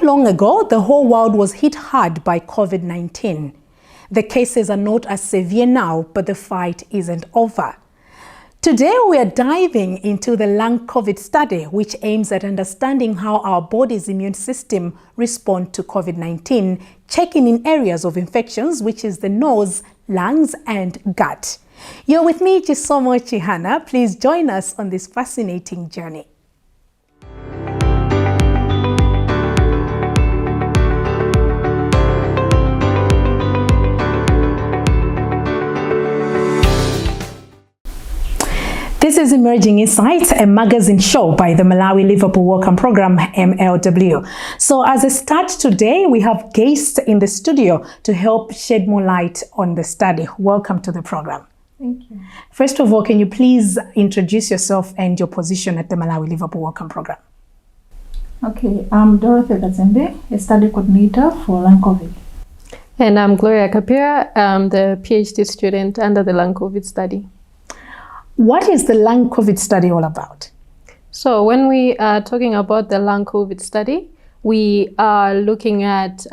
Not long ago, the whole world was hit hard by COVID-19. The cases are not as severe now, but the fight isn't over. Today, we are diving into the lung COVID study, which aims at understanding how our body's immune system responds to COVID-19, checking in areas of infections, which is the nose, lungs, and gut. You're with me, Chisomo Chihana. Please join us on this fascinating journey. This is Emerging Insights, a magazine show by the Malawi Liverpool Wellcome Programme, MLW. So as a start today, we have guests in the studio to help shed more light on the study. Welcome to the program. Thank you. First of all, can you please introduce yourself and your position at the Malawi Liverpool Wellcome Programme? Okay, I'm Dorothy Gazembe, a study coordinator for lung COVID. And I'm Gloria Kapira, the PhD student under the lung COVID study. What is the lung COVID study all about? So when we are talking about the lung COVID study, we are looking at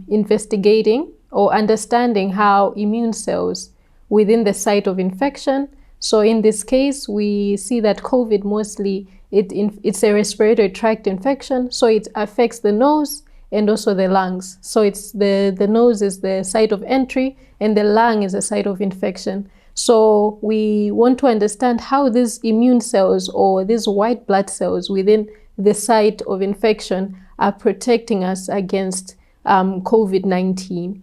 investigating or understanding how immune cells within the site of infection. So in this case, we see that COVID mostly, it's a respiratory tract infection. So it affects the nose and also the lungs. So it's the nose is the site of entry and the lung is the site of infection. So we want to understand how these immune cells or these white blood cells within the site of infection are protecting us against COVID-19.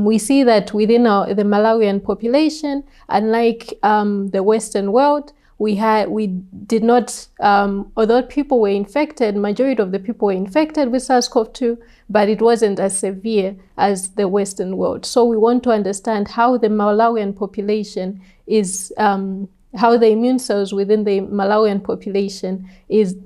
We see that within the Malawian population, unlike the Western world, we did not, although people were infected, majority of the people were infected with SARS-CoV-2, but it wasn't as severe as the Western world. So we want to understand how the Malawian population is, how the immune cells within the Malawian population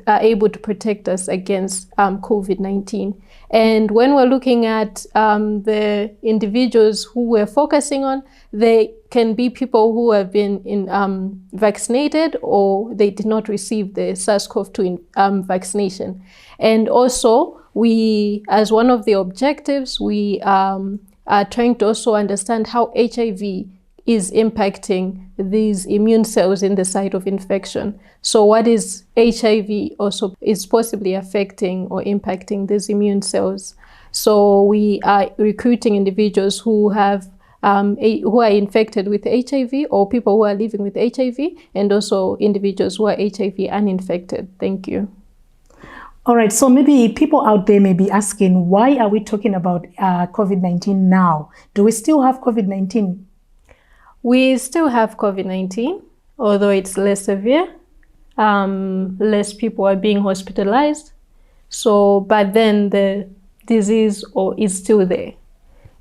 are able to protect us against COVID-19. And when we're looking at the individuals who we're focusing on, they can be people who have been vaccinated or they did not receive the SARS-CoV-2 vaccination. And also, we, as one of the objectives, we are trying to also understand how HIV is impacting these immune cells in the site of infection. So what is HIV also is possibly affecting or impacting these immune cells. So we are recruiting individuals who have who are infected with HIV or people who are living with HIV, and also individuals who are HIV uninfected. Thank you. All right, so maybe people out there may be asking, why are we talking about COVID-19 now? Do we still have COVID-19? We still have COVID-19, although it's less severe. Less people are being hospitalized. So, but then the disease is still there.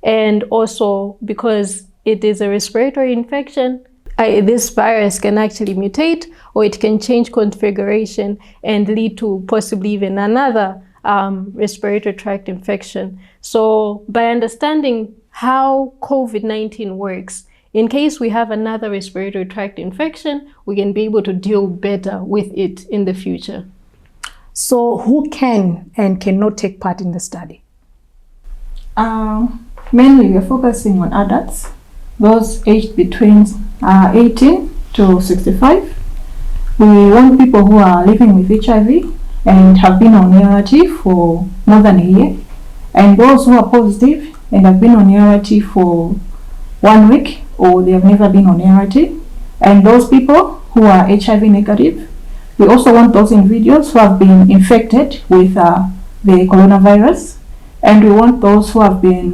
And also because it is a respiratory infection, this virus can actually mutate or it can change configuration and lead to possibly even another respiratory tract infection. So by understanding how COVID-19 works, in case we have another respiratory tract infection, we can be able to deal better with it in the future. So who can and cannot take part in the study? Mainly we're focusing on adults, those aged between 18 to 65. We want people who are living with HIV and have been on ART for more than a year, and those who are positive and have been on ART for 1 week or they have never been on ART, and those people who are HIV negative. We also want those individuals who have been infected with the coronavirus, and we want those who have been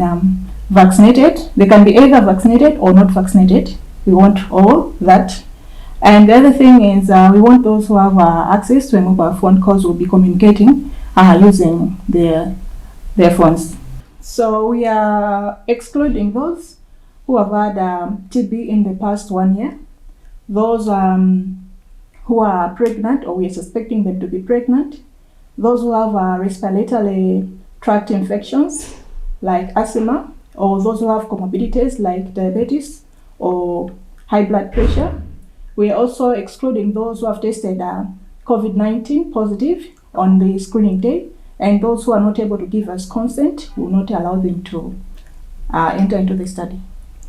vaccinated. They can be either vaccinated or not vaccinated. We want all that. And the other thing is we want those who have access to a mobile phone, because we'll be communicating using their phones. So we are excluding those who have had TB in the past 1 year, those who are pregnant or we are suspecting them to be pregnant, those who have respiratory tract infections like asthma, or those who have comorbidities like diabetes or high blood pressure. We are also excluding those who have tested COVID-19 positive on the screening day, and those who are not able to give us consent, we will not allow them to enter into the study.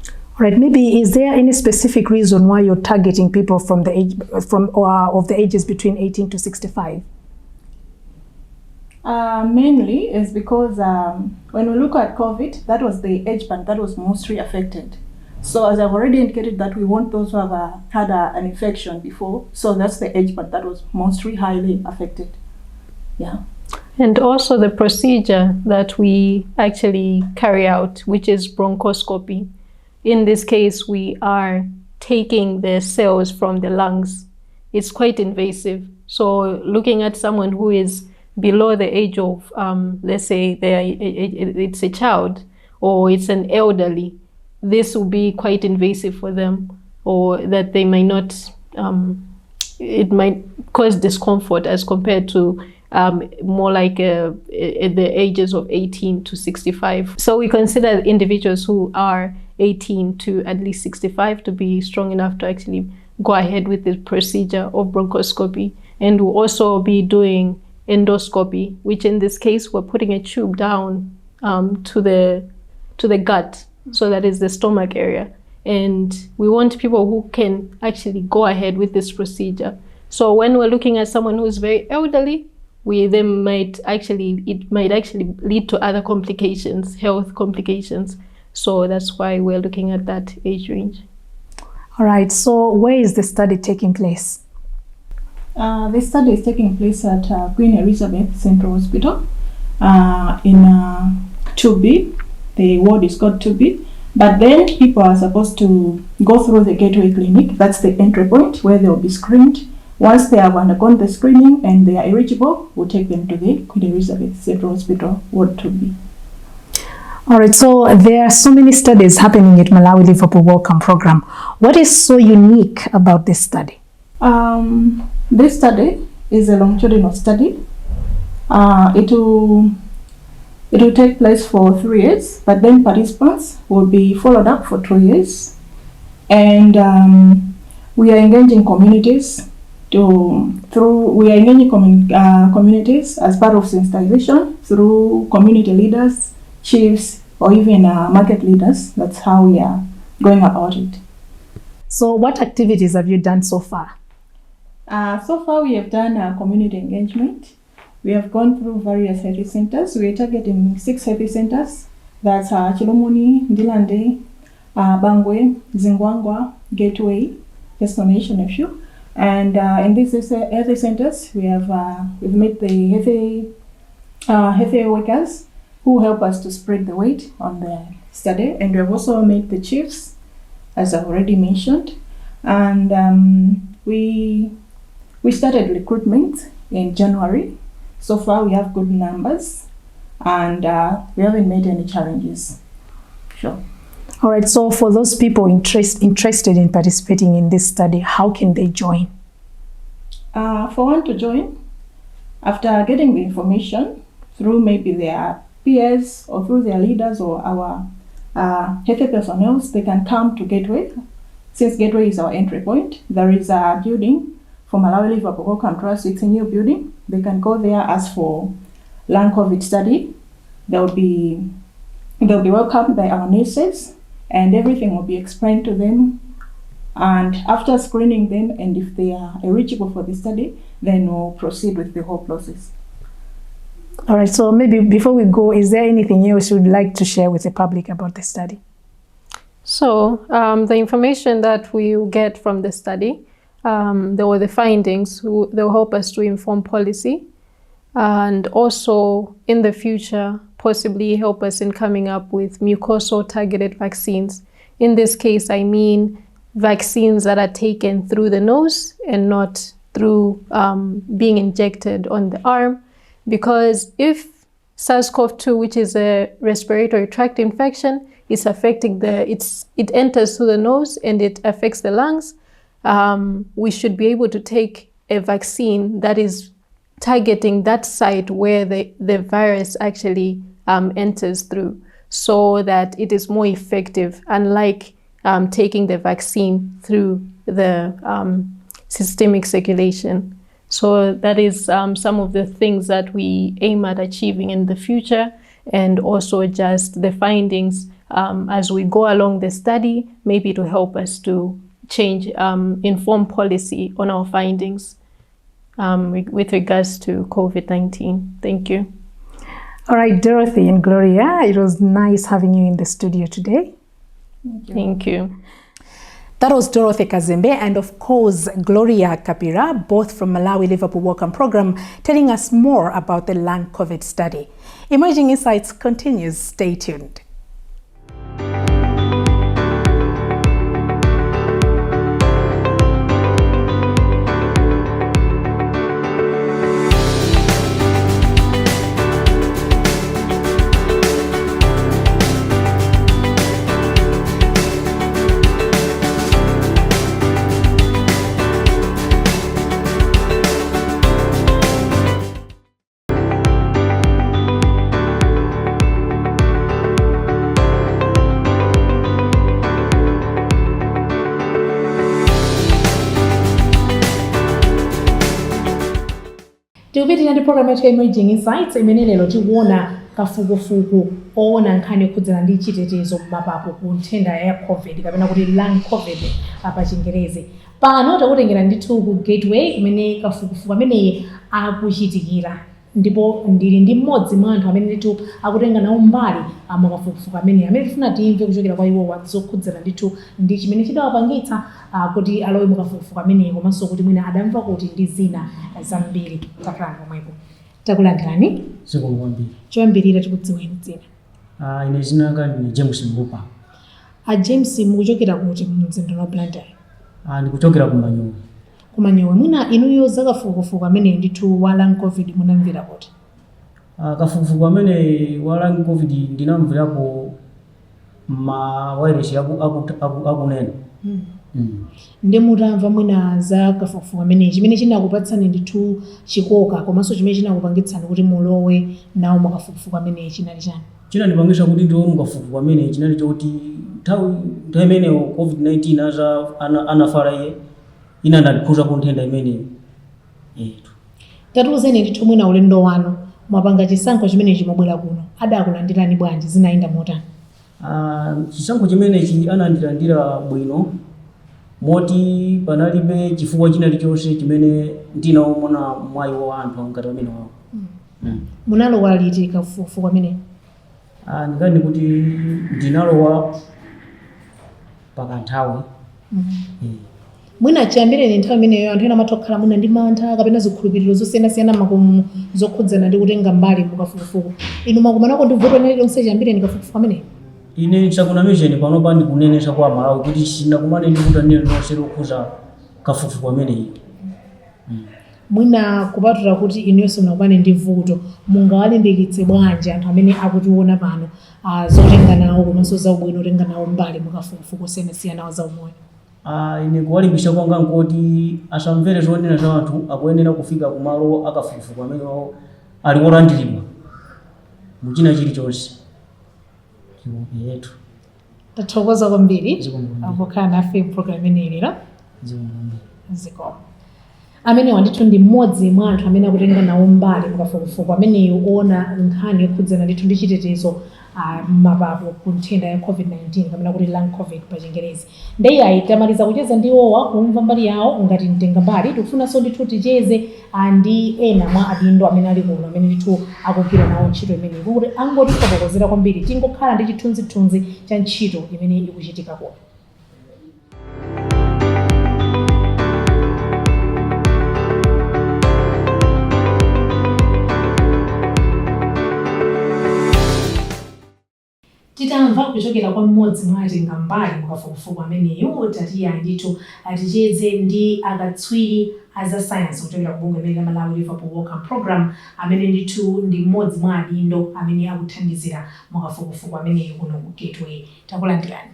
All right. Maybe is there any specific reason why you're targeting people from the age of the ages between 18 to 65? Mainly is because when we look at COVID, that was the age band that was mostly affected. So as I've already indicated that we want those who have had an infection before, so that's the age band that was mostly highly affected. Yeah. And also the procedure that we actually carry out, which is bronchoscopy. In this case, we are taking the cells from the lungs. It's quite invasive. So looking at someone who is below the age of, let's say it's a child or it's an elderly, this will be quite invasive for them, or that they might not, it might cause discomfort as compared to more like at the ages of 18 to 65. So we consider individuals who are 18 to at least 65 to be strong enough to actually go ahead with the procedure of bronchoscopy. And we'll also be doing endoscopy, which in this case, we're putting a tube down to the gut. So that is the stomach area. And we want people who can actually go ahead with this procedure. So when we're looking at someone who's very elderly, it might actually lead to other complications, health complications. So that's why we're looking at that age range. All right. So where is the study taking place? This study is taking place at Queen Elizabeth Central Hospital in 2B. The ward is called 2B. But then people are supposed to go through the Gateway Clinic. That's the entry point where they will be screened. Once they have undergone the screening and they are eligible, we'll take them to the Queen Elizabeth Central Hospital, Ward 2B. All right, so there are so many studies happening at Malawi Liverpool Wellcome Programme. What is so unique about this study? This study is a longitudinal study. It will take place for 3 years, but then participants will be followed up for 2 years. And we are engaging communities communities as part of sensitization through community leaders, chiefs, or even market leaders. That's how we are going about it. So what activities have you done so far? So far we have done community engagement. We have gone through various health centers. We are targeting 6 health centers. That's Chilomoni, Ndilande, Bangwe, Zingwangwa, Gateway, just to mention a few. And in these health centers, we've met the health workers who help us to spread the weight on the study. And we have also met the chiefs, as I've already mentioned. And we started recruitment in January. So far, we have good numbers, and we haven't made any challenges. Sure. All right, so for those people interested in participating in this study, how can they join? For one to join, after getting the information through maybe their peers or through their leaders or our health personnel, they can come to Gateway. Since Gateway is our entry point, there is a building for Malawi Liverpool Wellcome Trust. It's a new building. They can go there, ask for lung COVID study. They'll be welcomed by our nurses, and everything will be explained to them. And after screening them, and if they are eligible for the study, then we'll proceed with the whole process. All right, so maybe before we go, is there anything else you would like to share with the public about the study? So the information that we will get from the study, the findings, they'll help us to inform policy, and also in the future possibly help us in coming up with mucosal targeted vaccines. In this case, I mean vaccines that are taken through the nose and not through being injected on the arm, because if SARS-CoV-2, which is a respiratory tract infection, is affecting it enters through the nose and it affects the lungs, we should be able to take a vaccine that is targeting that site where the virus actually enters through, so that it is more effective, unlike taking the vaccine through the systemic circulation. So that is some of the things that we aim at achieving in the future, and also just the findings as we go along the study, maybe to help us to change, inform policy on our findings with regards to COVID-19. Thank you. All right, Dorothy and Gloria, it was nice having you in the studio today. Thank you. That was Dorothy Kazembe and of course Gloria Kapira, both from Malawi Liverpool Wellcome Programme, telling us more about the lung COVID study. Emerging Insights continues. Stay tuned. Tikupitira ndi program ya Emerging Insights imene lero tikuona kafukufuku oona nkhani yokhudzana ndi chitetezo m'mapapu ku nthenda ya COVID kapena kuti lung COVID pa Chingerezi. Pano takutengera ndithu ku Gateway kumene kafukufuku ameneyi akuchitikira, ndipo ndili ndi mmodzi mwa anthu amene ndithu akutenga nawo mbali makafukufuku amene tifuna timve kuchokera kwa iwo zokhudzana ndithu ndi chimene chidawapangitsa kuti alowe mukafukufuku ameneyi, komanso kuti mwina adamva kuti ndi zina zambiri. Takhala pomwepo. Takulandirani. Zikomo kwambiri. Choyambirira tikudziweni dzina. Ine dzina langa ndi James Mbupa. James, mukuchokera kuti mzinda wa Blantyre? Ndikuchokera kumanyowa. Kumanyowa. Mwina inuyo za kafukufuku amene ndithu wa lung COVID munamvera kuti? Kafukufuku amene wa lung COVID ndinamverapo ma wireless akunena. Ndi mutamva mwina za kafukufuku amene chimene chinakupatsani ndithu chikoka komanso chimene chinakupangitsani kuti mulowe nawo makafukufuku amene chinali chani? Chinandipangitsa kuti ndilowe mukafukufuku amene chinali choti nthawi imene COVID-19 anafala iye ina ndikhuza ku nthenda imene yetu. Tatiuzeni ndithu mwina ulendo wanu mwapanga chisankho chimene chimabwera kuno adakulandirani bwanji, zinayenda motani? Chisankho chimenechi anandilandira bwino moti panalibe chifukwa chinali chonse chimene ndinaona mwayi wa anthu ngati amene wawo. Munalowa liti kafukufuku amene? Ndikani kuti ndinalowa pakanthawi. Mwina chiyambireni nthawi imeneyo anthu ena amatokhala mwina ndi mantha kapena zikhulupiriro zosiyanasiyana makomo zokhudzana ndi kutenga mbali mukafukufuku. Inu makumanako ndi vuto lina lonse chiyambireni kafukufuku amene? Ine chakunamizeni panopa ndikunenesa kwa Malawi kuti sinakumane ndi kutanira lonse lokhuza kafukufuku ameneyi. Mwina kupatula kuti inuyonso munakumane ndi vuto, mungawalimbikitse bwanji anthu amene akutiona pano zotenga nawo komanso zaubwino otenga nawo mbali mukafukufuku osiyanasiyana za umoyo? Ine kuwalimbikitsa kwanga nkoti asamvere zonena za anthu akuyenera kufika kumalo akafukufuku amene wawo ali wolandiridwa muchina chilichonse. Yetu. Tathokoza kwambiri apokhala nafe program imeneyi lero. Zikomo. Amene wandithu ndi mmodzi mwa anthu amene akutenga nawo mbali mukafukufuku ameneyo oona nkhani yokhudzana ndithu ndi chitetezo m'mapapu ku nthenda ya COVID-19 kapena kuti lung COVID pa Chingerezi. Ndiye ayitamaliza kucheza ndi iwowa kumva mbali yawo ngati mtenga mbali. Tikufunanso ndithu ticheze ndi ena mwa adindo amene ali kuno amene ndithu akugwira nawo ntchito imeneyi kuti angotifotokozera kwambiri tingokhala ndi chithunzithunzi cha ntchito imene ikuchitika kuno. Titamva kuchokera kwa mmodzi mwa atenga mbali mukafukufuku ameneyo, tatiya ndithu ticheze ndi akatswiri za science kuchokera ku bungwe limene la Malawi Liverpool Wellcome Programme amene ndithu ndi mmodzi mwa adindo amene akuthandizira mukafukufuku ameneyo kuno ku Gateway. Takulandirani.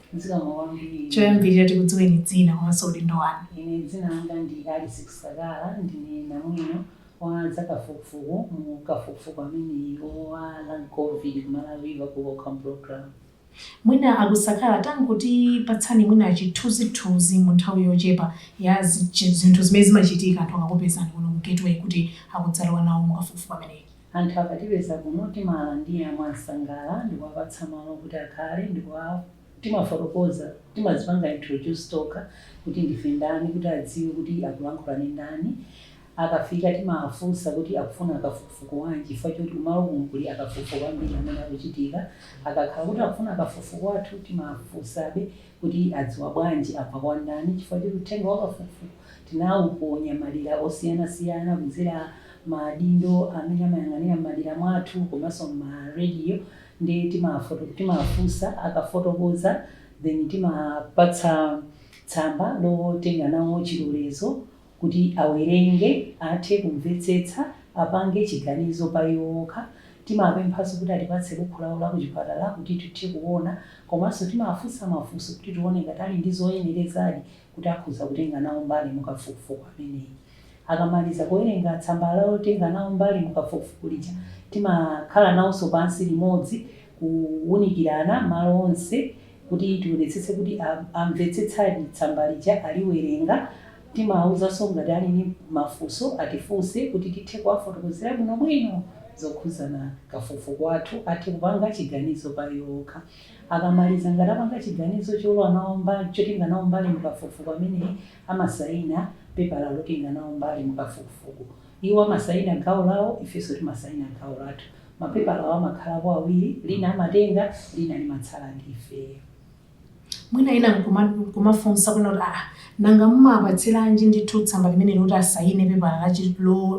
Choyambirira tikudziweni dzina komanso udindo wanu. Ine dzina langa ndi Alice Kusagala, ndine namwino wa kafukufuku mukafukufuku amene wa lung COVID Malawi Liverpool Wellcome Programme. mwina akusakhala tangoti patsani mwina chithunzithunzi mu nthawi yochepa ya zinthu zimene zimachitika anthu akakupezani kuno ku gateway kuti akudzalowa nawo mukafukufuku ameneyi. Anthu akatipeza kuno timalandira mwansangala ndikuwapatsa malo kuti akhale timafotokoza timazipanga introduce toka kuti ndife ndani kuti adziwe kuti akulankhula ndi ndani. Akafika timafunsa kuti akufuna akafukufuku wanji chifukwa choti kumalo kuno kuli akafukufuku ambiri amene akuchitika. Akakhala kuti akufuna akafukufuku wathu timafunsabe kuti adziwa bwanji apa kwa ndani chifukwa choti uthenga wa kafukufuku tinawuponya madera osiyanasiyana kudzera madindo amene amayang'anira madera mwathu komanso m'maradio. Ndi timafunsa akafotokoza then timapatsa tsamba lotenga nawo chilolezo kuti awerenge athe kumvetsetsa apange chiganizo pa yokha. Timapemphanso kuti atipatse buku lawo la kuchipatala kuti tithe kuona komanso timafunsa mafunso kuti tione ngati ali ndi zoyenerezadi kuti akhoza kutenga nawo mbali mukafukufuku ameneyi. Akamaliza kuwerenga tsamba lawo tenga nawo mbali mukafukufuku lija timakhala nawonso pansi limodzi kuwunikirana malo onse kuti tionetsetse kuti amvetsetsadi tsamba lija aliwerenga. Timawuzanso ngati ali ndi mafunso atifunse kuti tithe kuwafotokozera bwinobwino zokhuzana kafukufuku wathu athe kupanga chiganizo pa yokha. Akamaliza ngati apanga chiganizo cholowa nawo mbali chotenga nawo mbali mukafukufuku ameneyi amasayina pepala lotenga nawo mbali mukafukufuku. Iwo amasayina gawo lawo ifenso timasayina gawo lathu. Mapepala awo amakhalapo awiri, lina amatenga lina limatsala ndi ifeyo. Mwina ina nkumafunsa kuna kuti nanga mumapatsiranji ndithu tsamba limene loti asayine pepala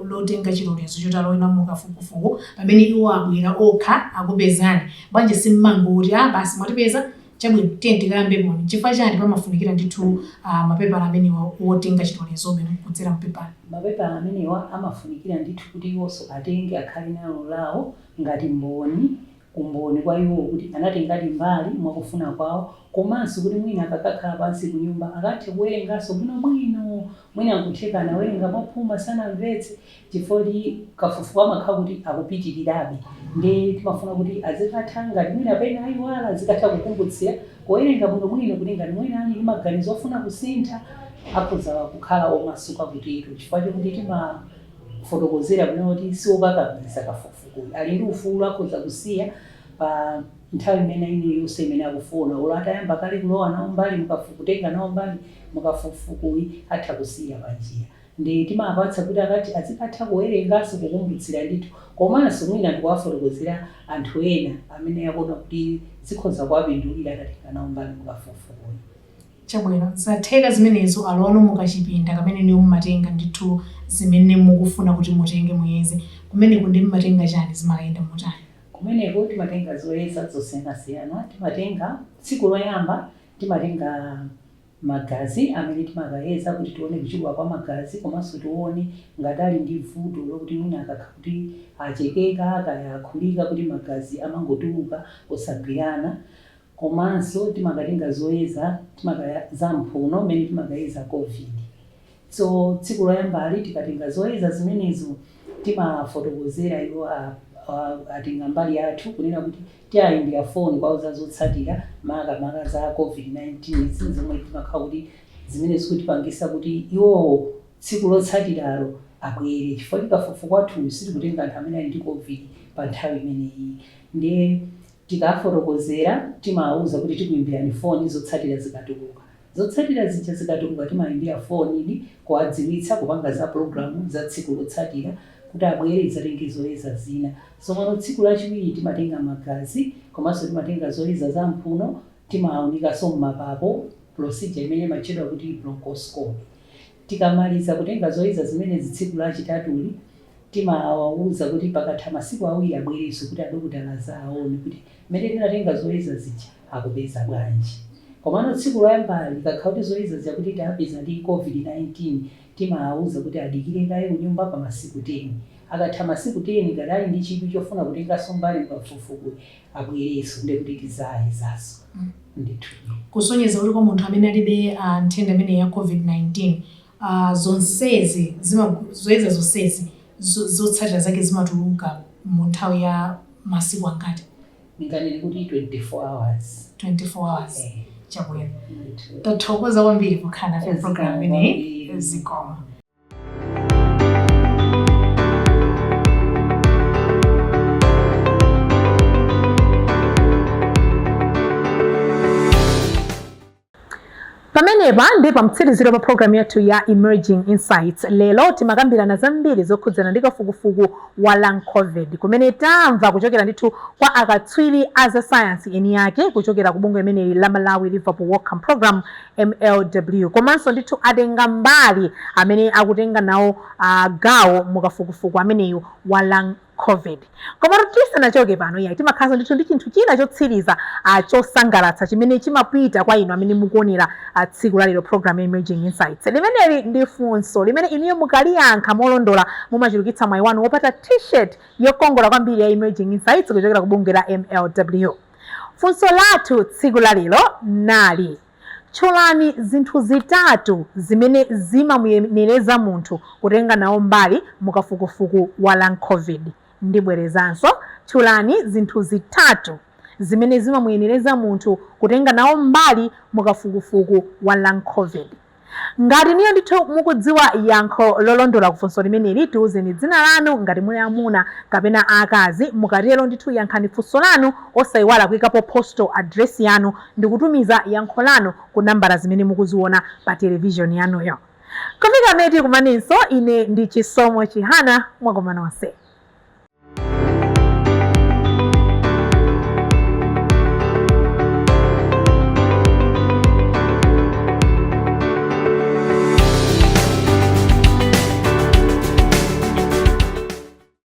lotenga chilolezo choti alowe nawo mukafukufuku pamene iwo abwera okha akupezani bwanji simmangoti basi mwatipeza chabwino tiye tikayambe poni chifukwa chani pamafunikira ndithu mapepala amenewa wotenga chilolezo kudzera mpepala. Mapepala amenewa amafunikira ndithu kuti iwonso atenge akhale nalo lawo ngati mboni umboni kwa iwo kuti anatengadi mbali mwakufuna kwawo komanso kuti mwina akakhala pansi ku nyumba akathe kuwerenganso bwinobwino mwina nkutheka anawerenga mwaphuma sanamvetse chifukwa kafukufuku amakhala kuti akupitirirabe. Ndi timafuna kuti azikatha ngati mwina pena ayiwala azikatha kukumbutsira kuwerenga bwinobwino kuti ngati mwina ali ndi maganizo ofuna kusintha akhoza kukhala omasuka kutero chifukwa chokuti timafotokozera kuti siwokakamiza kafukufuku ali ndi ufulu akhoza kusiya pa nthawi imene iliyonse imene akufuna. Olo atayamba kale kulowa nawo mbali mukafukutenga nawo mbali mukafukufukuyi atha kusiya panjira. Ndi timapatsa kuti akati azikatha kuwerenganso kukumbutsira ndithu komanso mwina ndikuwafotokozera anthu ena amene akuona kuti zikhoza kuwapindulira atatenga nawo mbali mukafukufukuyi. Chabwino zatheka zimenezo alowa mukachipinda kamene niwo mumatenga ndithu zimene mukufuna kuti mutenge muyeze kumene kundi mumatenga chani zimayenda mutani. Kumeneko timatenga zoyeza zosiyanasiyana. Timatenga tsiku loyamba timatenga magazi amene timakayeza kuti tione kuchuluka kwa magazi komanso tione ngati ali ndi vuto lokuti mwina akakhala kuti achekeka kayakhulika kuti magazi amangotuluka osagwirana. Komanso timakatenga zoyeza za mphuno mmene timakayeza COVID. So tsiku loyambali tikatenga zoyeza zimenezo timafotokozera iwo atenga mbali yathu kunena kuti tiayimbira foni kwawo zotsatira maka za COVID-19 zomwe timakhala kuti zimene zikutipangisa kuti iwo tsiku lotsatiralo abwere chifukwa kafukufuku wathu sitikutenga anthu amene ali ndi COVID pa nthawi imeneyi. Ndiye tikafotokozera timawuza kuti tikuyimbirani foni zotsatira zikatuluka. Zotsatira zija zikatuluka timayimbira foni kuwadziwitsa kupanga za programu za tsiku lotsatira kuti abwere zatenge zoyeza zina. Tsopano tsiku lachiwiri timatenga magazi komanso timatenga zoyeza za mphuno timawunikanso mmapapo procedure imene imachedwa kuti bronchoscopy. Tikamaliza kutenga zoyeza zimene tsiku lachitatuli timawawuza kuti pakatha masiku awiri abwerenso kuti adokotala aone kuti mmene tinatenga zoyeza zija akupeza bwanji. Komano tsiku loyambali likakhala kuti zoyeza zakuti tapeza ndi COVID-19 timawuza kuti adikire kaye kunyumba pa masiku 10. Akatha masiku 10 ngati ali ndi chidwi chofuna kutenganso mbali pafukufuku abwerenso ndi kuti tizayezaso. Ndithu kusonyeza kuti kwa munthu amene alibe nthenda imene ya COVID-19 zonsezi zoyeza zonsezi zotsatira zake zimatuluka mu nthawi ya masiku angati? Nganene kuti 24 hours. 24 hours chabwino tathokoza kwambiri kukhala nafe program ineyi zikomo. Pamenepa ndi pamtsiriziro pa program yathu ya Emerging Insights. Lero timakambirana zambiri zokhudzana ndi kafukufuku wa long covid kumene tamva kuchokera ndithu kwa akatswiri a science eni yake kuchokera ku bungwe limeneli la Malawi Liverpool Wellcome Programme MLW, komanso ndithu atenga mbali amene akutenga nawo gawo mukafukufuku ameneyu wa long covid. Koma tisanachoke pano yayi timakhaza ndithu ndi chinthu china chotsiriza chosangalatsa chimene chimapita kwa inu amene mukuonera tsiku la lero program ya Emerging Insights. Limeneli ndi funso limene inuyo mukaliyankha molondola mumachulukitsa mwayi wanu wopata t-shirt yokongola kwambiri ya Emerging Insights kuchokera ku bungwe la MLW. Funso lathu tsiku la lero nali: tchulani zinthu zitatu zimene zimamuyenereza munthu kutenga nawo mbali mukafukufuku wa long covid. Ndibwerezanso, tchulani zinthu zitatu zimene zimamuyenereza munthu kutenga nawo mbali mukafukufuku wa long covid. Ngati niyo ndithu mukudziwa yankho lolondola kufunso limeneli, tiwuzeni dzina lanu ngati muli amuna kapena akazi. Mukatero ndithu yankhani funso lanu osayiwala kuyikapo postal address yanu ndi kutumiza yankho lanu ku nambala zimene mukuziona pa television yanuyo. Kufika meti kumaninso, ine ndi Chisomo Chihana, mwakoma nonse.